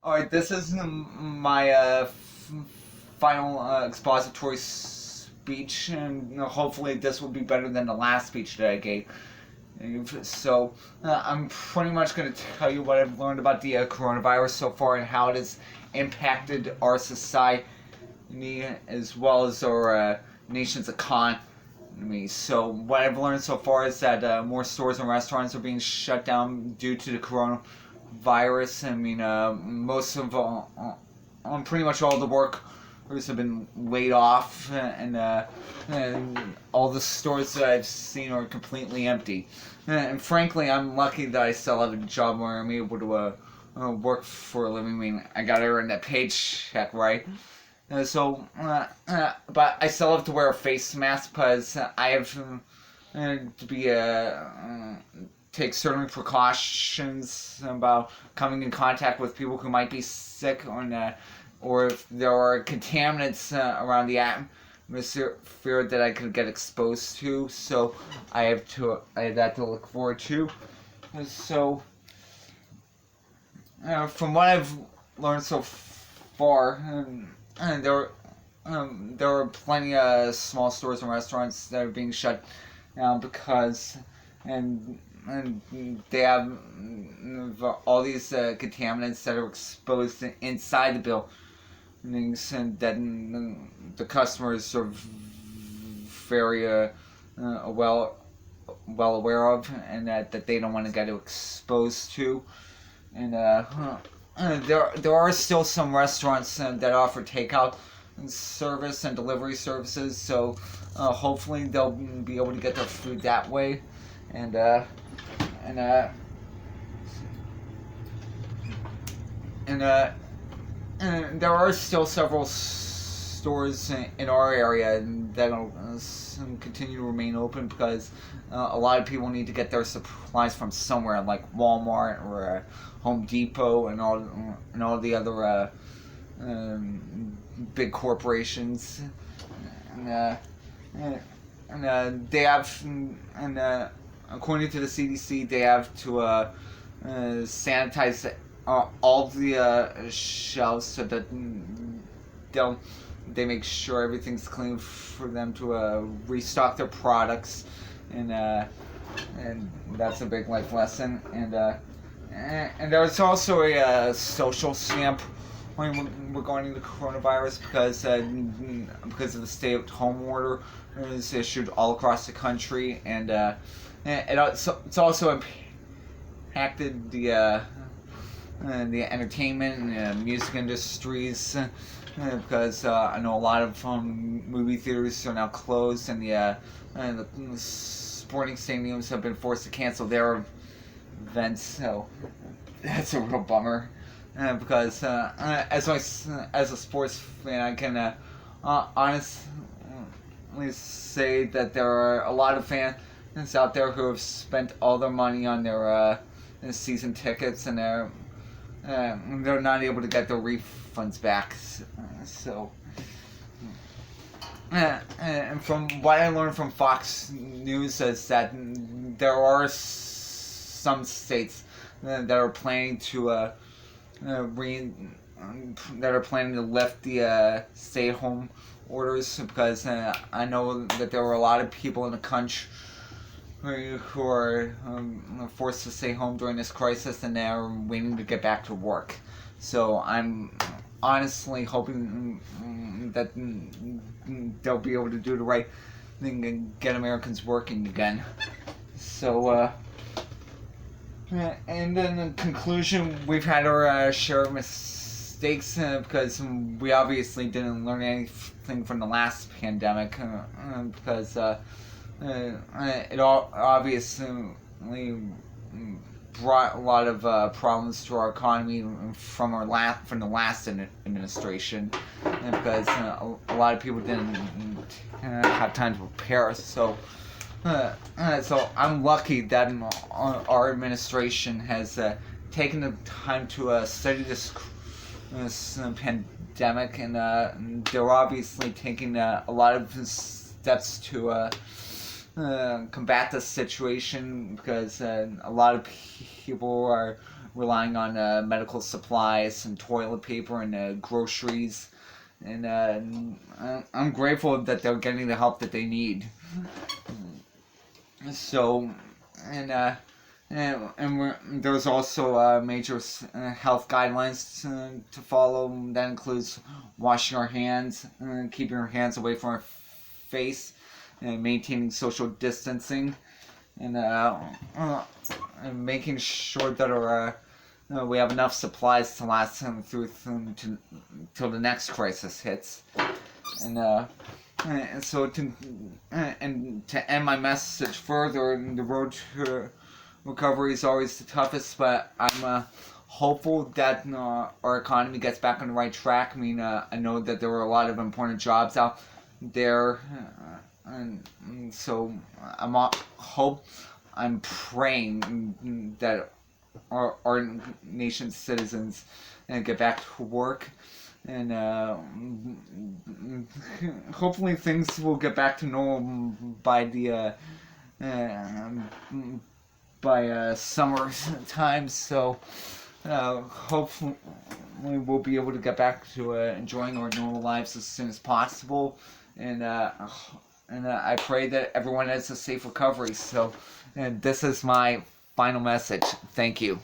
Alright, this is my final expository speech, and hopefully this will be better than the last speech that I gave. So, I'm pretty much going to tell you what I've learned about the coronavirus so far and how it has impacted our society as well as our nation's economy. So, what I've learned so far is that more stores and restaurants are being shut down due to the coronavirus. Most of pretty much all the workers have been laid off, and all the stores that I've seen are completely empty. And frankly, I'm lucky that I still have a job where I'm able to work for a living. I got to earn that paycheck, right? But I still have to wear a face mask because I have to be take certain precautions about coming in contact with people who might be sick, or if there are contaminants around the atmosphere that I could get exposed to. So I have that to look forward to. So from what I've learned so far. And there are plenty of small stores and restaurants that are being shut down because and they have all these contaminants that are exposed inside the buildings, and then the customers are very well aware of, and that they don't want to get exposed to. And there are still some restaurants that offer takeout service and delivery services, so hopefully they'll be able to get their food that way, and uh, and uh, and uh, and there are still several stores in our area that'll continue to remain open because a lot of people need to get their supplies from somewhere, like Walmart or Home Depot and all the other big corporations, and they have according to the CDC, they have to sanitize all the shelves so that they make sure everything's clean for them to restock their products, and that's a big life lesson. And there's also a social stamp regarding the coronavirus because of the stay-at-home order is issued all across the country, and it's also impacted the entertainment and music industries because I know a lot of movie theaters are now closed, and the sporting stadiums have been forced to cancel their events. So that's a real bummer because as a sports fan, I can honestly say that there are a lot of fans out there who have spent all their money on their season tickets, and they're not able to get their refunds back. So, and from what I learned from Fox News is that there are some states that are planning to lift the stay-at-home orders because I know that there were a lot of people in the country who are forced to stay home during this crisis, and they're waiting to get back to work. So I'm honestly hoping that they'll be able to do the right thing and get Americans working again. So, and then in conclusion, we've had our share of mistakes because we obviously didn't learn anything from the last pandemic because it all obviously brought a lot of problems to our economy from the last administration, and because a lot of people didn't have time to prepare. So I'm lucky that our administration has taken the time to study this pandemic, and they're obviously taking a lot of steps to combat the situation because a lot of people are relying on medical supplies and toilet paper and groceries. And I'm grateful that they're getting the help that they need. So, and there's also major health guidelines to follow. That includes washing our hands, keeping our hands away from our face, and maintaining social distancing, and making sure that our we have enough supplies to last through till the next crisis hits. And so to end my message further, the road to recovery is always the toughest, but I'm hopeful that our economy gets back on the right track. I mean, I know that there were a lot of important jobs out there, and so I'm praying that our nation's citizens get back to work, and hopefully things will get back to normal by the summer time. So hopefully we'll be able to get back to enjoying our normal lives as soon as possible, and I pray that everyone has a safe recovery. So, and this is my final message. Thank you.